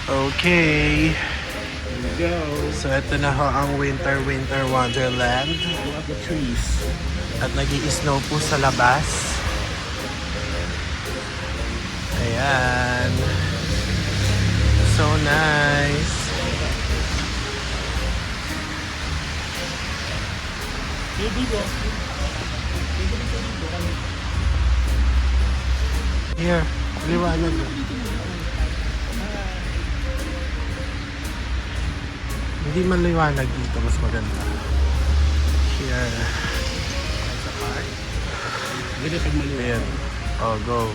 Okay. Here we go. So ito na ho ang Winter Wonderland. Look at the trees. At nag-i-snow po sa labas. Ayan. So nice. Here, liwanag. Hindi man liwanag dito, mas maganda. Here. Sa park. Ganda pag maliwanag. Ayan. Oh, go.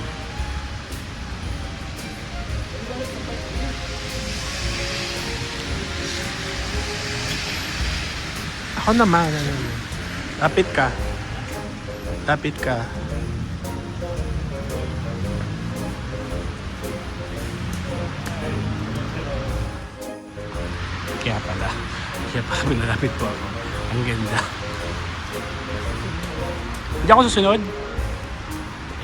Ako naman, ano. Lapit ka. Lapit ka. Kaya pala pinalapit po ako. Ang ganda. Hindi ako susunod.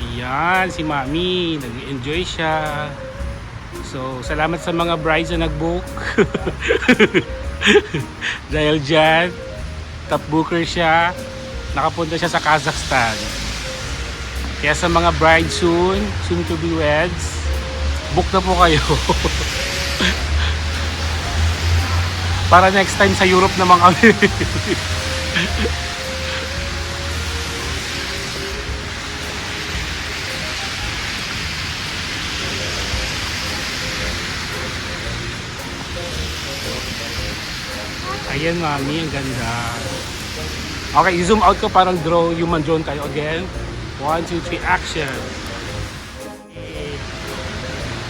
Ayan, si Mami. Nag-enjoy siya. So, salamat sa mga brides na nag-book. Dahil dyan, top booker siya. Nakapunta siya sa Kazakhstan. Kaya sa mga bride soon to be weds, book na po kayo. Para next time sa Europe naman kami. Ayan, Mami, ang ganda. Okay, i-zoom out ko, parang human drone tayo again. 1, 2, 3, action! Yay!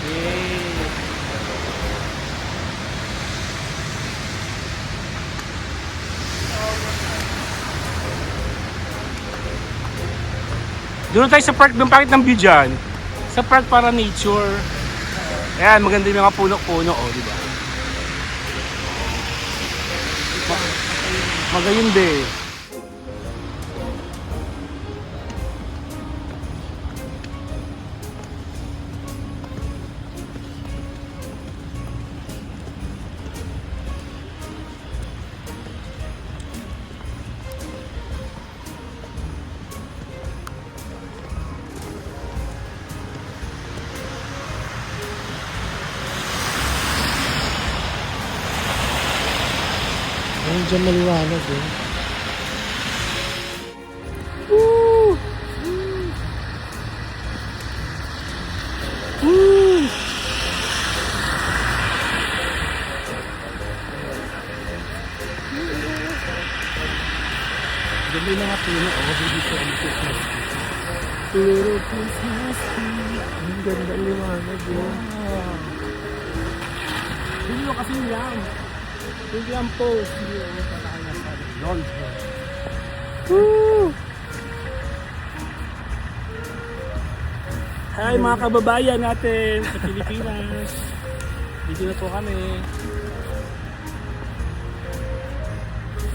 Yay! Doon tayo sa park, doon pakit ng view dyan. Sa park para nature. Ayan, maganda yung mga puno-puno, oh, di ba? Magayunda eh. Ayun dyan maliwanag eh. Woo! Woo! Ganda yung mga puno. Dito ang Christmas. Pero Christmas tree. Ang ganda liwanag eh. Hindi mo kasi lang. Hindi ang post. Hindi mo pala kanya sa lawn. Woo! Hi mga kababayan natin sa Pilipinas. Dito na po kami.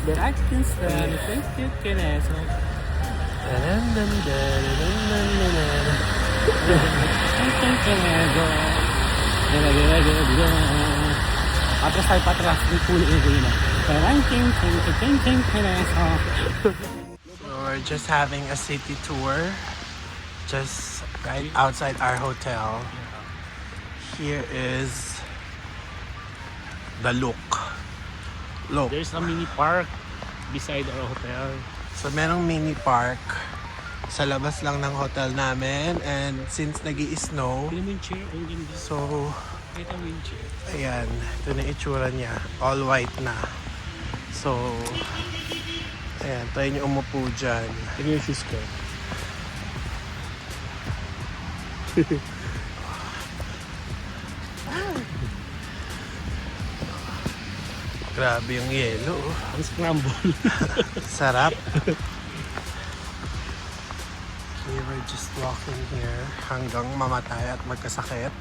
But I can stand it. Thank you, Keneso. Thank you, Keneso. Atras tayo patras. May puno yung ganyan. Thank you, Keneso. So we're just having a city tour. Just right outside our hotel. Here is the look. Look. There's a mini park beside our hotel. So merong mini park sa labas lang ng hotel namin, and since nag-i-snow, Tignan mo yung chair. Ang ganda. so Kita mo yung chair. ayan, ito na itsura niya, all white na. So ayan, try niyo umupo dyan. Tignan yung shoes ko. Grabe yung yelo, oh. Ang scramble. Sarap. We were just walking here hanggang mamatay at magkasakit.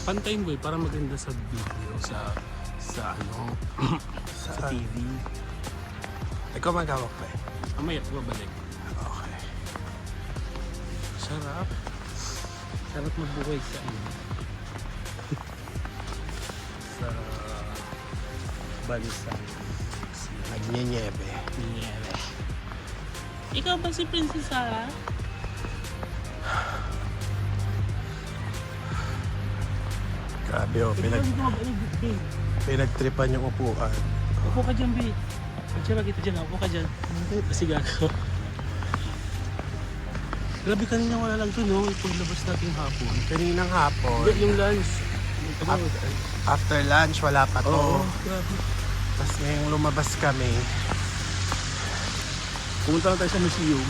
Pantayin mo para maganda sa video, sa ano, sa TV. Ikaw magawak pa eh. Mamaya, babalik. Okay. Sarap. Sarap magbuhay sa sa bansang Nagnyanyebe. Nieve. Ikaw ba si Princess Sarah? Grabe oh, pinagtripan yung upuan. Upo ka dyan, babe. Pagtsara kita dyan, upo ka dyan. Kasi gago. Grabe kanina wala lang to, no? Paglabas natin hapon. Kaninang hapon, Yung lunch. after lunch, wala pa to. Oo, grabe. Tapos ngayong lumabas kami, Pumunta na tayo sa museum.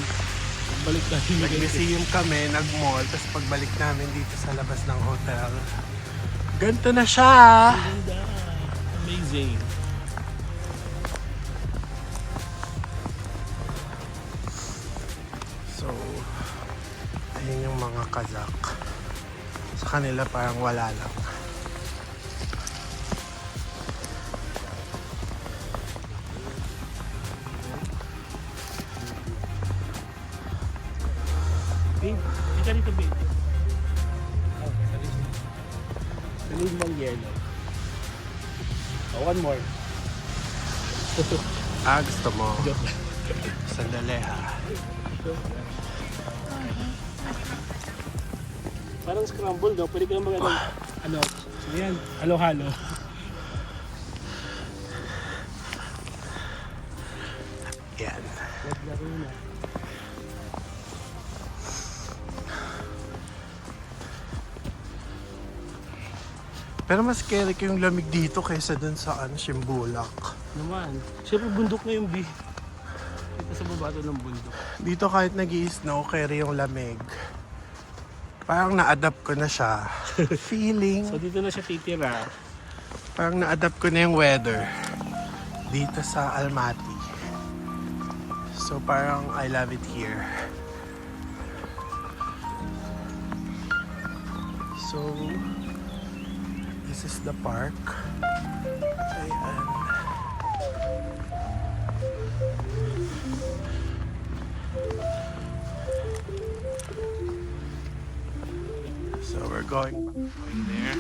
Balik tayo. nag-museum kami, nag-mall, tapos pagbalik namin dito sa labas ng hotel, ganito na siya! Ganda. Amazing. So, ayun yung mga Kazakh. Sa kanila parang wala lang. Babe, ika dito, babe. Salud mong yellow. Oh, one more. Gusto mo? Joke lang. Sandali ha. Parang scramble, no? Pwede ka lang ano, yan, halo-halo. Yan. Laro na. Pero mas scary ko yung lamig dito kaysa dun sa Shimbulak. Naman. Siyempre bundok na yung B. Dito sa baba to ng bundok. Dito kahit nag-i-snow, carry yung lamig. Parang na-adapt ko na siya. Feeling. So dito na siya titira. Parang na-adapt ko na yung weather. Dito sa Almaty. So parang I love it here. So, this is the park. Ayan. So we're going There.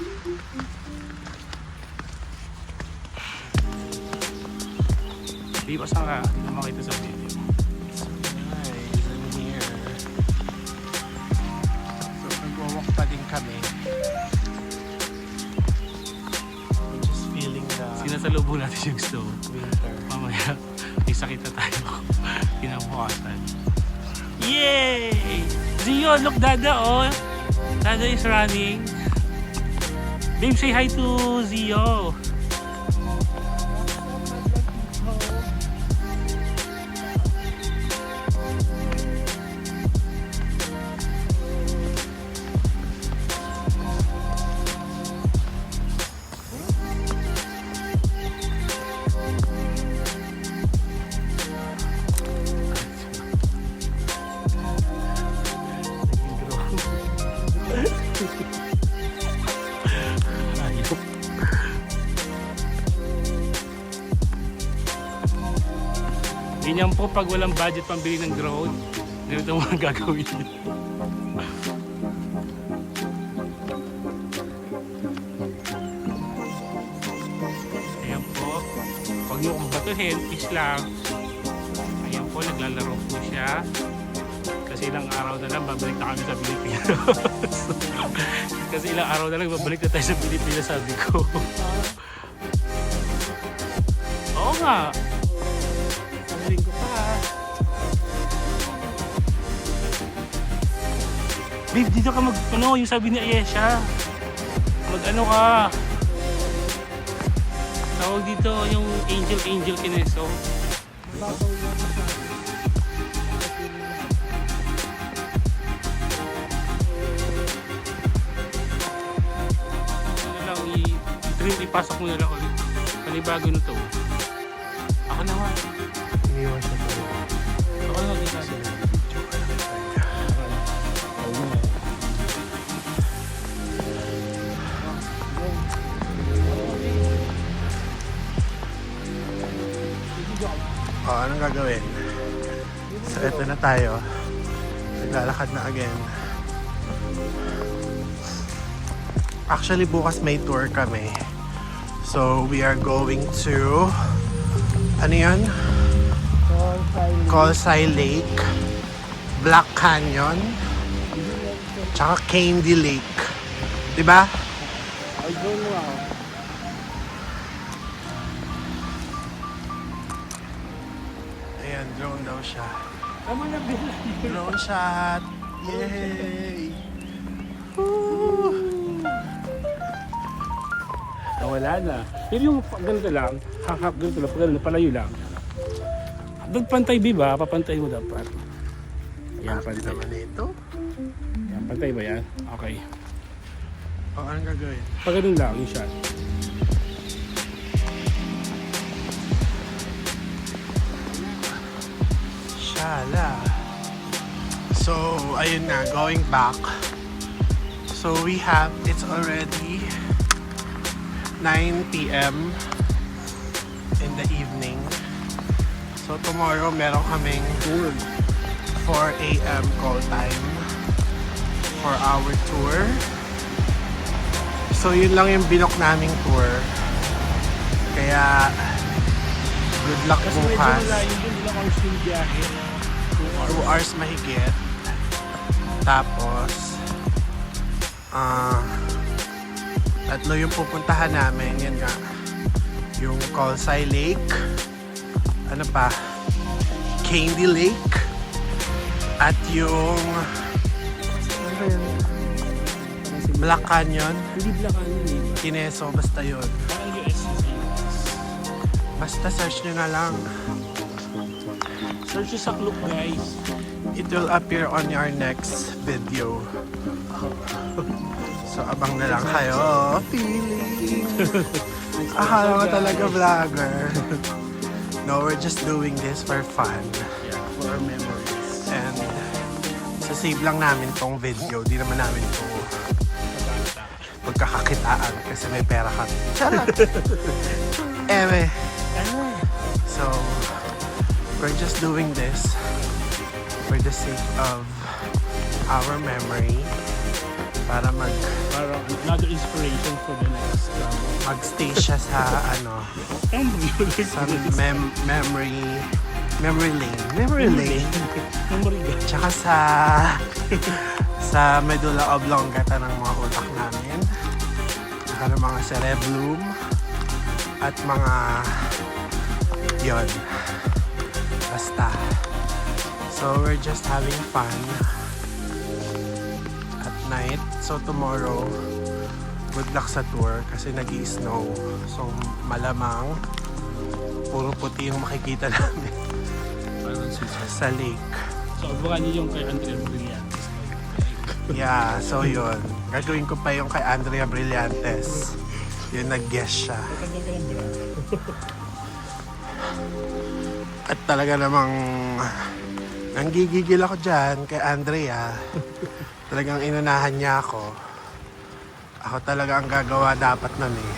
Di ba saan ka? Hindi ko makita sa video. nice in here. So nag-walk pa din kami. We're just feeling the Sinasalubong natin yung snow. winter. Mamaya, may sakit na tayo. Kinabukasan. Yay! Zio, look Dada, oh! Dada is running. Babe, say hi to Zio. Ganyan po pag walang budget pambili ng drone. Ganito ang mga gagawin niyo. Ayan po. Huwag niyo kong batuhin, fish lang. Ayan po, naglalaro po siya. Kasi ilang araw na lang, babalik na kami sa Pilipinas. Kasi ilang araw na lang, babalik na tayo sa Pilipinas, sabi ko. Oo nga. Sabihin ko pa. Babe, dito ka ano, yung sabi ni Ayesha. Mag-ano ka. Tawag dito yung Angel Kineso. Ano lang, ipasok mo na lang ulit. Panibago na to. Ako naman. Iniwan siya pa. Ako naman dito. Anong gagawin? So, eto na tayo. Naglalakad na again. Actually, bukas may tour kami. So, we are going to... Ano yun? Colsay Lake, Black Canyon, tsaka Candy Lake. Diba? I don't know. Ayan, drone daw siya. Tama na, Bill. Drone shot! Yay! Woo! Wala na. Pero yung ganito lang, hahap ganito lang, pag ganito, palayo lang. Doon pantay, Biba, papantay mo dapat. Yan, Bakit pantay. naman ito? Yan, pantay ba yan? Okay. O, anong gagawin? Pag ganun lang, yung shot. Shala. So, ayun na, going back. So, it's already 9 p.m. in the evening. So, tomorrow meron kaming 4 a.m. call time for our tour. So, yun lang yung binok naming tour. Kaya, good luck Kasi medyo bukas. malayo din, ilang hours yung biyahe. 2 hours mahigit. Tapos, tatlo yung pupuntahan namin. Yan nga. Yung Colsay Lake. Ano pa? Candy Lake. At yung... Ano ba yun? Black Canyon. Hindi Black Canyon eh. Kineso. Basta yun. Parang USCC. Basta search nyo na lang. Search sa Klook, guys. It will appear on your next video. So, abang na lang kayo. Feeling. Akala ko talaga vlogger. No, we're just doing this for fun. Yeah, for our memories. And sasave lang namin tong video. Di naman namin ito magkakakitaan kasi may pera kami. Charot! Eme. So, we're just doing this for the sake of our memory para Parang another inspiration for the next magstay siya sa sa memory lane. Memory lane. Memory lane. Tsaka sa medulla oblongata ng mga utak namin. Tsaka ng mga cerebellum at mga yon. Basta. So we're just having fun at night. So tomorrow, good luck sa tour kasi nag-i-snow. So malamang puro puti yung makikita namin Parang Switzerland. sa lake. So, abangan niyo yung kay Andrea Brillantes. Yeah, so yun. Gagawin ko pa yung kay Andrea Brillantes. Yung nag-guest siya. Tagal ka lang bra. At talaga namang nanggigigil ako dyan kay Andrea. Talagang inunahan niya ako. Ako talaga ang gagawa dapat nun eh.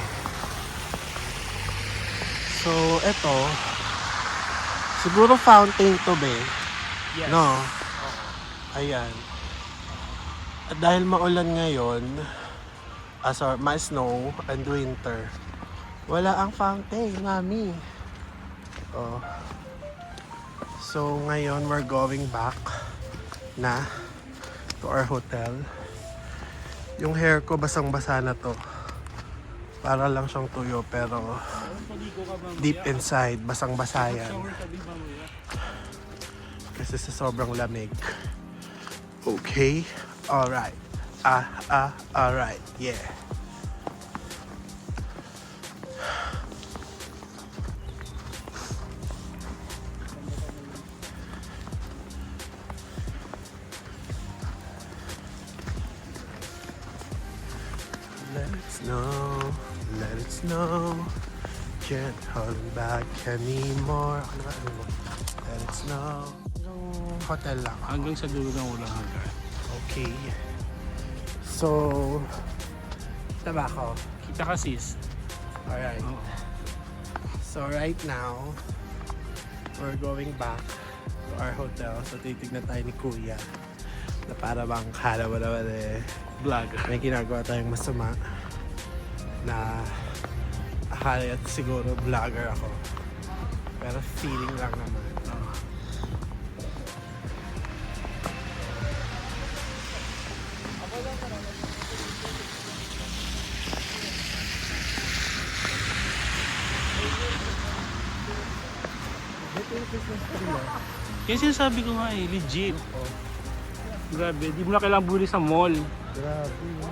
So, eto. Siguro fountain to be. Yes. No? Ayan. At dahil maulan ngayon, ma-snow and winter, wala ang fountain, mami. Oh. So, ngayon we're going back na to our hotel. Yung hair ko basang-basa na to. Para lang siyang tuyo pero deep inside, basang-basa yan. Kasi sa sobrang lamig. Okay? Alright. Alright. Yeah. Let it snow, let it snow. Can't hold back anymore. Ano ba? Let it snow. Hanggang hotel lang ako. Hanggang sa dulo ng ulang hanggan. Okay. So, tabako. Kita ka sis. Alright. Oo. So right now, we're going back to our hotel. So titignan tayo ni Kuya Na para bang kala mo naman Vlogger. may ginagawa tayong masama na akala at siguro vlogger ako. Pero feeling lang naman. Yan sinasabi ko nga legit. Grabe, di mo na kailangang buli sa mall. Grabe. Diba?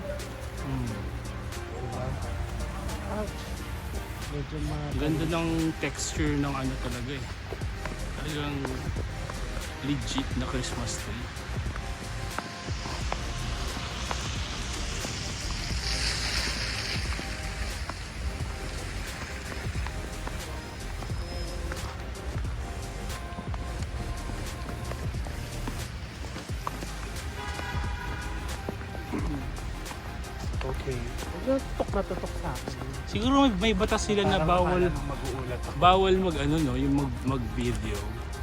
Medyo Ganda ng texture ng ano talaga eh. Talagang legit na Christmas tree. okay. Huwag na tutok sa akin. Siguro may batas sila na bawal mag-uulat ako. bawal mag ano no, yung mag-video.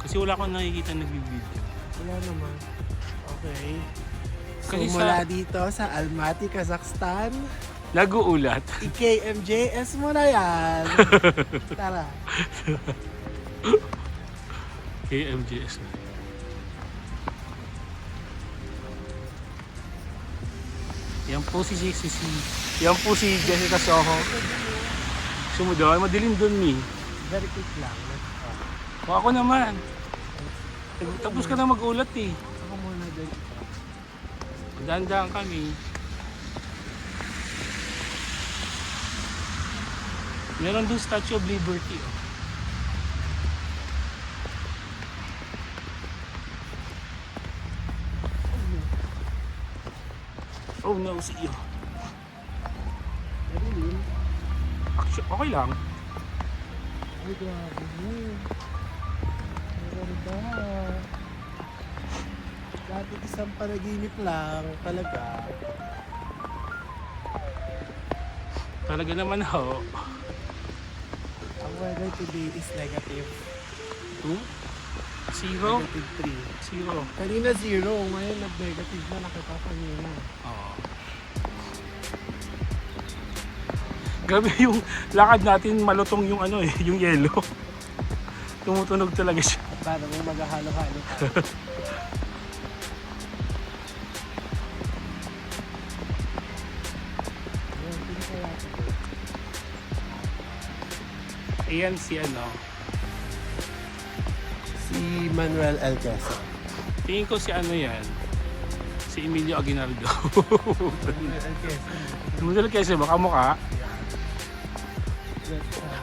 Kasi wala akong nakikita nag-video. Wala naman. Okay. So Kasi mula dito sa Almaty, Kazakhstan, Nag-uulat. i-KMJS mo na yan. Tara. KMJS na. Yan po si Yan po si Jessica Soho. Sumudoy, madilim dun mi. Very quick lang. O ako naman. Tapos ka na mag-ulat eh. Ako muna din. Dandaan kami. Meron doon Statue of Liberty. Oh no, see you. Madilim. Actually, okay lang. Ay, grabe mo. Maganda. Dati isang panaginip lang talaga. Talaga naman ho. Ang weather today is negative. 2? 0? Negative 3. 0. Kanina 0, ngayon nag-negative na nakita kanina. Oo. Grabe yung lakad natin, malutong yung ano eh, yung yelo. Tumutunog talaga siya. Para may maghahalo-halo pa. Ayan si ano. Si Manuel L. Quezon. Tingin ko si ano yan. Si Emilio Aguinaldo. Manuel L. Quezon. Emilio Quezon, baka mukha.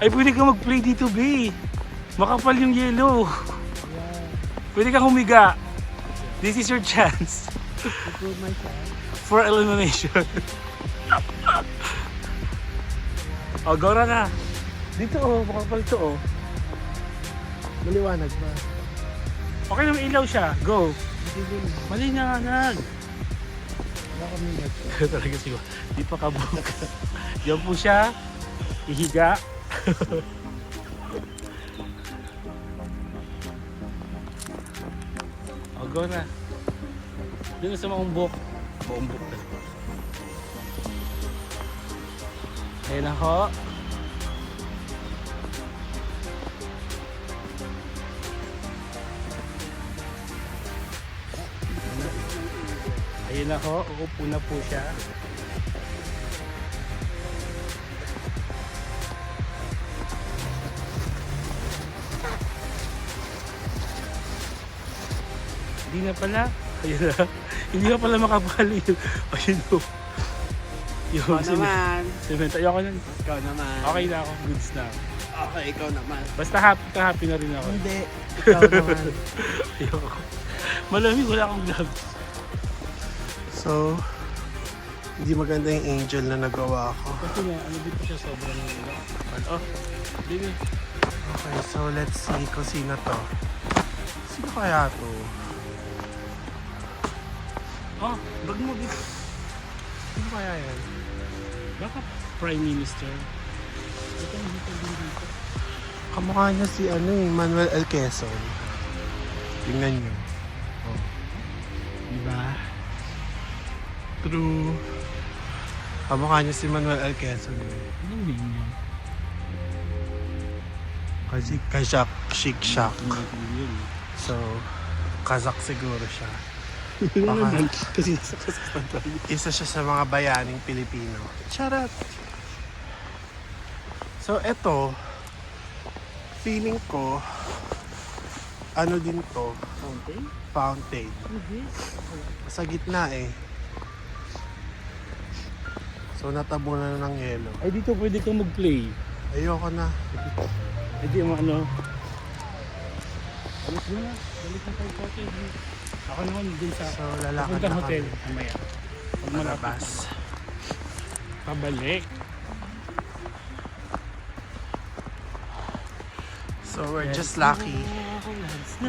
Ay, pwede ka mag-play dito, be. Makapal yung yelo. Yeah. Pwede kang humiga. This is your chance Improve my chance. for elimination. O, gora na. Dito oh, makapal to oh. Maliwanag ba? Okay naman ilaw siya. Go. Madilim. Malinanag. Wala kami net. Talaga siya. Di pa kabuk. Diyan po siya. Ihiga. O, go na. Doon sa maumbok. Maumbok na. Ayun ako. Ayun ako. Uupo na po siya. Hindi na pala. Ayun na. Hindi na pala makapal yun. Ayun o. Yung Ikaw naman. cement. Ayoko na. Ikaw naman. Okay na ako. Goods na. Okay, ikaw naman. Basta happy na rin ako. Hindi. Ikaw naman. Ayoko. Malamig, wala akong gloves. So, hindi maganda yung angel na nagawa ko. Kasi nga, ano dito siya sobrang oh, hindi. Okay, so let's see kung sino to. Sino kaya to? Oh, bag mo dito. Sino kaya yan? Baka Prime Minister. Ito ang dito din dito. Kamukha niya si Manuel L. Quezon. Tingnan niyo. Oh. Diba? True. Kamukha niya si Manuel L. Quezon. Anong name niya? Kasi Kazak, Chic Shack. Yun. So, Kazak siguro siya. Ano Baka naman? Kasi nasa Kazakhstan tayo. isa siya sa mga bayaning Pilipino. Charot! So, eto, feeling ko, ano din to, Fountain? fountain. Sa gitna eh. So, natabunan na ng yelo. Ay, dito pwede kang mag-play. Ayoko na. Ay, di mo ano. Alis mo na. Balik na tayo sa hotel. Ako naman din sa So, lalakad papunta na hotel. kami. Mamaya. Pag malapit Malabas. na. Pabalik. So, we're just lucky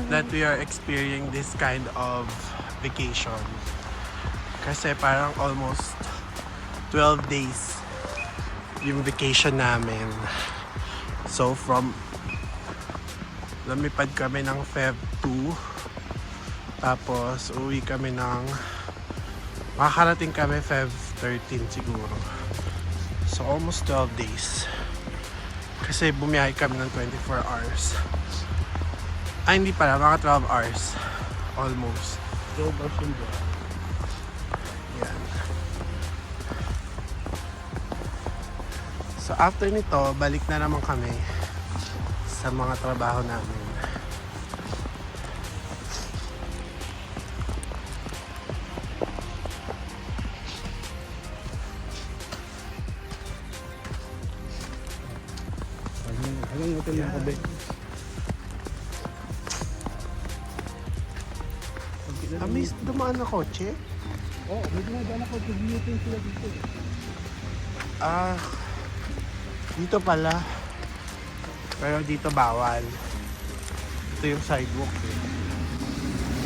that we are experiencing this kind of vacation. Kasi parang almost 12 days yung vacation namin. So from lumipad kami ng Feb 2, tapos uwi kami ng makakarating kami Feb 13 siguro. So almost 12 days. Kasi bumiyahe kami ng 24 hours. Ay hindi pala, mga 12 hours. Almost. Go version go. Yan. So after nito, balik na naman kami sa mga trabaho namin. Hanggang hotel ng kabe. May dumaan na kotse? Oo, may dumadaan ako. Pag-viewing sila dito. Ah, dito pala. Pero dito bawal. Ito yung sidewalk eh.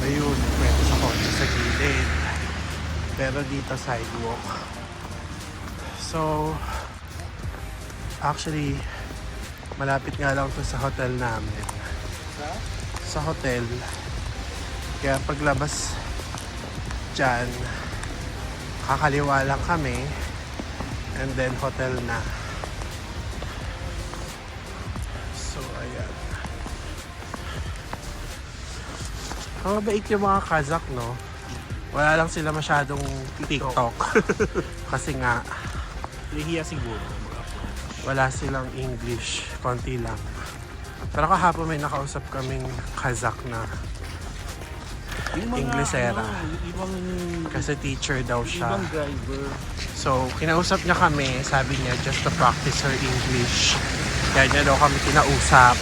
Ayun, pwede sa kotse sa gilid. Pero dito sidewalk. So, actually, malapit nga lang to sa hotel namin. Sa hotel. Kaya paglabas dyan, kakaliwa lang kami. And then hotel na. So, ayan. Ang mabait yung mga Kazakh, no? Wala lang sila masyadong TikTok. Kasi nga, Nahihiya siguro. wala silang English. Konti lang. Pero kahapon may nakausap kaming Kazakh na Yung mga, Inglesera. yung ibang, kasi teacher daw siya. ibang driver. So, kinausap niya kami. Sabi niya, just to practice her English. Kaya niya daw kami kinausap.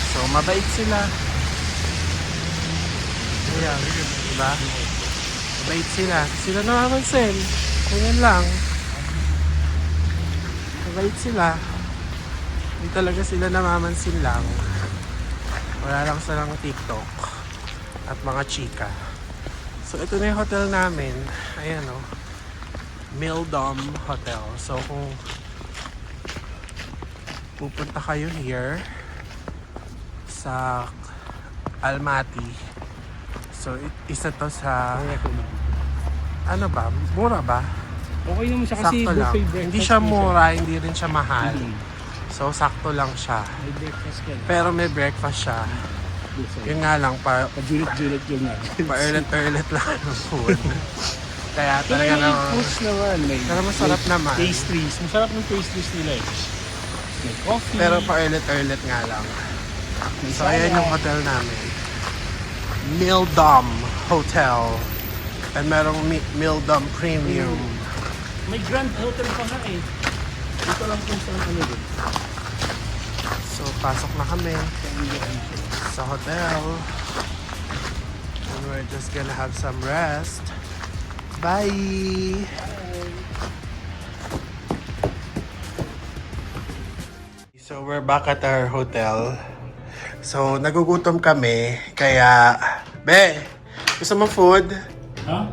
So, mabait sila. Ayan, diba? Mabait sila. Sila namamansin. Ganyan lang. Mabait sila. Hindi talaga sila namamansin lang. Wala lang silang TikTok. At mga chika. So, ito na yung hotel namin. Ayan o. Mildom Hotel. So, kung pupunta kayo here sa Almaty. So, isa to sa ano ba? Mura ba? Okay naman siya kasi Sakto lang. buffet breakfast. Hindi siya din mura, hindi rin siya mahal. Mm. So, sakto lang siya. May breakfast ka na. Pero may breakfast siya. Yun nga lang, Pajulit-julit yun nga. pa-earlet lang ang food. Kaya Pero talaga may naman. fruits naman. Pero masarap may naman. Pastries. Masarap ng pastries nila eh. May coffee. Pero pa-earlet nga lang. may So, ayan yung hotel namin. Mildom Hotel. And merong Mildom Premium. May Grand Hotel pa nga eh. Dito lang kung saan ano din. So, pasok na kami sa hotel. And we're just gonna have some rest. Bye! So, we're back at our hotel. So, nagugutom kami. Kaya, Be! Gusto mong food? Ha?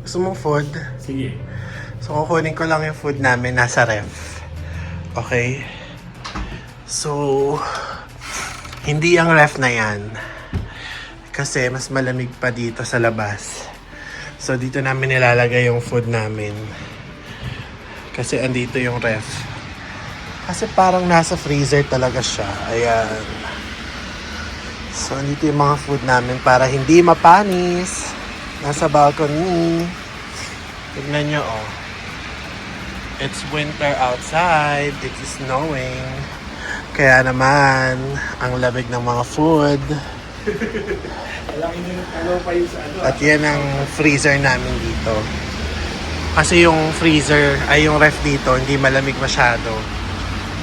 Gusto mong food? Sige. So, kukunin ko lang yung food namin nasa ref. Okay? So, hindi ang ref na yan. Kasi mas malamig pa dito sa labas. So, dito namin nilalagay yung food namin. Kasi andito yung ref. Kasi parang nasa freezer talaga siya. Ayan. So, andito yung mga food namin para hindi mapanis. Nasa balcony. Tignan nyo, oh. It's winter outside. It's snowing. Kaya naman, ang lamig ng mga food. At yan ang freezer namin dito. Kasi yung freezer, ay yung ref dito, hindi malamig masyado.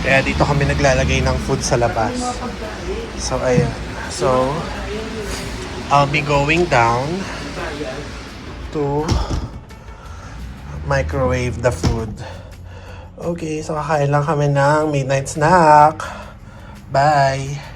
Kaya dito kami naglalagay ng food sa labas. So, ayan. So, I'll be going down to microwave the food. Okay, so kakain lang kami ng midnight snack. Bye!